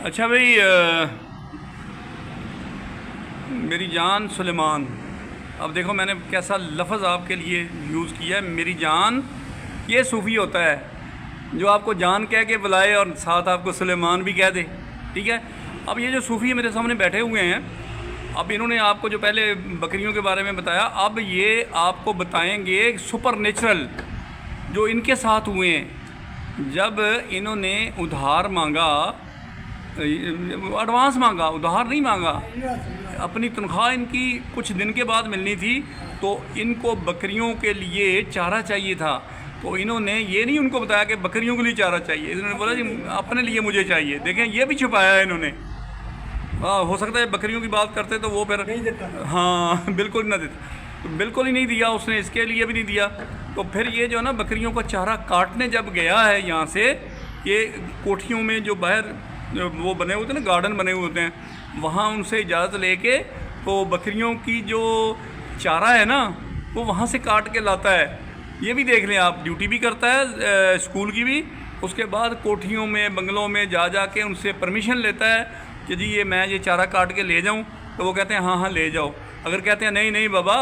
اچھا بھائی، میری جان سلیمان، اب دیکھو میں نے کیسا لفظ آپ کے لیے یوز کیا ہے، میری جان۔ یہ صوفی ہوتا ہے جو آپ کو جان کہہ کے بلائے اور ساتھ آپ کو سلیمان بھی کہہ دے، ٹھیک ہے۔ اب یہ جو صوفی میرے سامنے بیٹھے ہوئے ہیں، اب انہوں نے آپ کو جو پہلے بکریوں کے بارے میں بتایا، اب یہ آپ کو بتائیں گے سپر نیچرل جو ان کے ساتھ ہوئے ہیں۔ جب انہوں نے ادھار مانگا، ایڈوانس مانگا، ادھار نہیں مانگا، اپنی تنخواہ ان کی کچھ دن کے بعد ملنی تھی، تو ان کو بکریوں کے لیے چارہ چاہیے تھا، تو انہوں نے یہ نہیں ان کو بتایا کہ بکریوں کے لیے چارہ چاہیے، انہوں نے بولا جی اپنے لیے مجھے چاہیے۔ دیکھیں یہ بھی چھپایا ہے انہوں نے۔ ہو سکتا ہے بکریوں کی بات کرتے تو وہ پھر ہاں بالکل نہ دیتا، تو بالکل ہی نہیں دیا اس نے، اس کے لیے بھی نہیں دیا۔ تو پھر یہ جو ہے نا بکریوں کا چارہ کاٹنے جب گیا ہے یہاں سے، یہ کوٹھیوں میں جو باہر وہ بنے ہوتے ہیں نا، گارڈن بنے ہوئے ہوتے ہیں، وہاں ان سے اجازت لے کے تو بکریوں کی جو چارہ ہے نا وہ وہاں سے کاٹ کے لاتا ہے۔ یہ بھی دیکھ لیں آپ، ڈیوٹی بھی کرتا ہے اسکول کی بھی، اس کے بعد کوٹھیوں میں بنگلوں میں جا کے ان سے پرمیشن لیتا ہے کہ جی یہ چارہ کاٹ کے لے جاؤں، تو وہ کہتے ہیں ہاں ہاں لے جاؤ۔ اگر کہتے ہیں نہیں نہیں بابا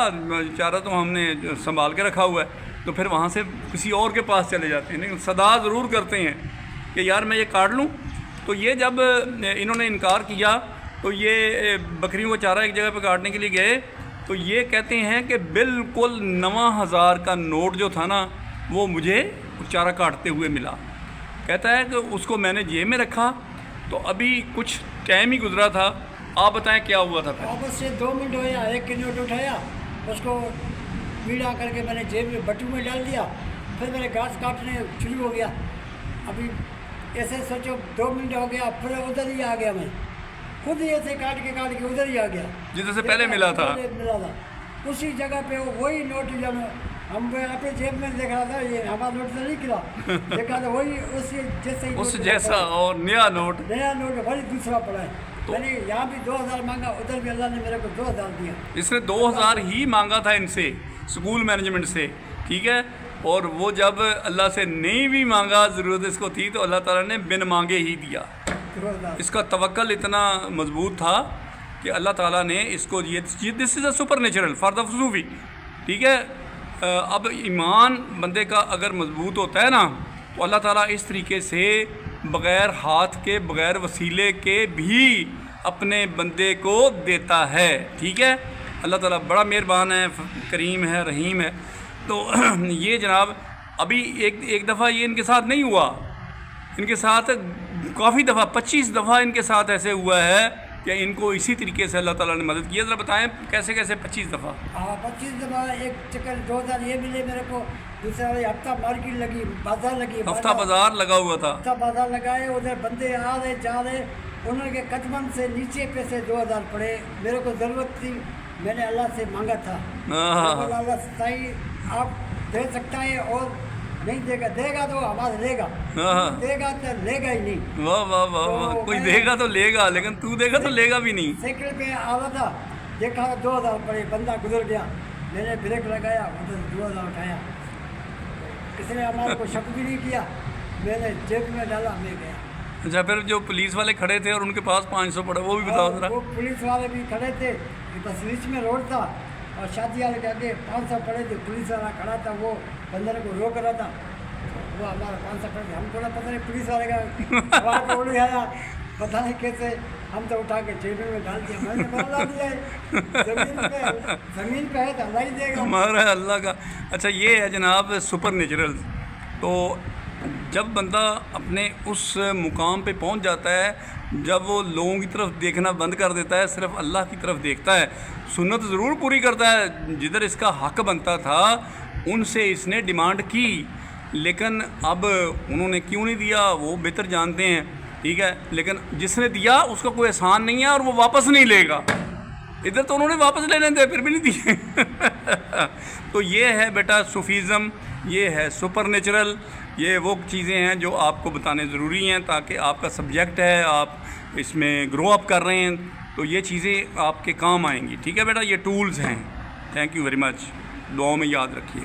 چارہ تو ہم نے سنبھال کے رکھا ہوا ہے، تو پھر وہاں سے کسی اور کے پاس چلے جاتے ہیں، لیکن صدا ضرور کرتے ہیں کہ یار میں یہ کاٹ لوں۔ تو یہ جب انہوں نے انکار کیا تو یہ بکریوں کو چارہ ایک جگہ پہ کاٹنے کے لیے گئے، تو یہ کہتے ہیں کہ بالکل 9000 کا نوٹ جو تھا نا وہ مجھے چارہ کاٹتے ہوئے ملا۔ کہتا ہے کہ اس کو میں نے جیب میں رکھا، تو ابھی کچھ ٹائم ہی گزرا تھا، آپ بتائیں کیا ہوا تھا پھر؟ واپس سے 2 منٹ ہویا، 1 نوٹ اٹھایا، اس کو پیڑا کر کے میں نے جیب میں بٹو میں ڈال دیا، پھر میرے گھاس کاٹنے شروع ہو گیا۔ ابھی ایسے سوچو 2 منٹ ہو گیا، پھر ادھر ہی آ گیا، میں خود ہی ایسے کاٹ کے ادھر ہی آ گیا جدھر سے پہلے ملا تھا۔ اسی جگہ پہ وہی نوٹ جب ہم اپنے جیب میں دیکھ رہا تھا، یہ ہمارا نوٹ تو نہیں گرا، دیکھا تو وہی اس جیسا اور نیا نوٹ وہی دوسرا پڑا ہے۔ میں نے یہاں بھی 2000 مانگا، ادھر بھی اللہ نے میرے کو 2000 دیا۔ اس نے 2000 ہی مانگا تھا ان سے، اسکول مینجمنٹ سے، ٹھیک ہے۔ اور وہ جب اللہ سے نہیں بھی مانگا، ضرورت اس کو تھی، تو اللہ تعالیٰ نے بن مانگے ہی دیا۔ اس کا توکل اتنا مضبوط تھا کہ اللہ تعالیٰ نے اس کو this is a supernatural for the صوفی، ٹھیک ہے۔ اب ایمان بندے کا اگر مضبوط ہوتا ہے نا، تو اللہ تعالیٰ اس طریقے سے بغیر ہاتھ کے، بغیر وسیلے کے بھی اپنے بندے کو دیتا ہے، ٹھیک ہے۔ اللہ تعالیٰ بڑا مہربان ہے، کریم ہے، رحیم ہے۔ تو یہ جناب ابھی ایک دفعہ یہ ان کے ساتھ نہیں ہوا، ان کے ساتھ کافی دفعہ 25 دفعہ ان کے ساتھ ایسے ہوا ہے کہ ان کو اسی طریقے سے اللہ تعالیٰ نے مدد کی ہے۔ ذرا بتائیں کیسے 25 دفعہ؟ 25 دفعہ ایک چکر 2000 یہ ملے میرے کو، دوسرا ہفتہ مارکیٹ لگی، بازار لگی، ہفتہ بازار لگا ہوا تھا، ہفتہ بازار لگائے، ادھر بندے آ رہے جا رہے، انہوں کے قدمن سے نیچے پیسے 2000 پڑے، میرے کو ضرورت تھی، میں نے اللہ سے مانگا تھا، اللہ صحیح آپ دے سکتا ہے، اور نہیں دے گا تو ہمارا لے گا، دے گا تو لے گا ہی نہیں۔ واہ واہ واہ واہ، کوئی دے گا تو لے گا، لیکن تو دے گا تو لے گا بھی نہیں۔ سائیکل پہ آ رہا تھا، دیکھا 2000 پڑے، بندہ گزر گیا، میں نے بریک لگایا، ادھر 2000 اٹھایا، کسی نے ہمارے کو شک بھی نہیں کیا، میں نے جیب میں ڈالا، میں گیا۔ اچھا، پھر جو پولیس والے کھڑے تھے اور ان کے پاس 500 پڑے، وہ بھی بتاؤ ذرا۔ وہ پولیس والے بھی کھڑے تھے، بس بیچ میں روڈ تھا، اور شادی والے کے آگے 500 پڑے تھے، پولیس والا کھڑا تھا، وہ بندر کو روک رہا تھا، وہ ہمارا 500 پڑے تھے، ہم کو پتہ نہیں پولیس والے کا آواز اڑ گیا، پتہ نہیں کیسے، ہم تو اٹھا کے جیب میں ڈال دیا، میں نے اللہ دیا ہے، زمین پہ ہے تو اللہ ہی دے گا، ہمارا اللہ کا۔ اچھا یہ ہے جناب سپر نیچرل۔ تو جب بندہ اپنے اس مقام پہ پہنچ جاتا ہے، جب وہ لوگوں کی طرف دیکھنا بند کر دیتا ہے، صرف اللہ کی طرف دیکھتا ہے، سنت ضرور پوری کرتا ہے، جدھر اس کا حق بنتا تھا ان سے اس نے ڈیمانڈ کی، لیکن اب انہوں نے کیوں نہیں دیا وہ بہتر جانتے ہیں، ٹھیک ہے۔ لیکن جس نے دیا اس کا کوئی احسان نہیں ہے، اور وہ واپس نہیں لے گا۔ ادھر تو انہوں نے واپس لینے دے، پھر بھی نہیں دیے۔ تو یہ ہے بیٹا صوفیزم، یہ ہے سپر نیچرل، یہ وہ چیزیں ہیں جو آپ کو بتانے ضروری ہیں، تاکہ آپ کا سبجیکٹ ہے، آپ اس میں گرو اپ کر رہے ہیں، تو یہ چیزیں آپ کے کام آئیں گی، ٹھیک ہے بیٹا، یہ ٹولز ہیں۔ تھینک یو ویری مچ، دعاؤں میں یاد رکھیے۔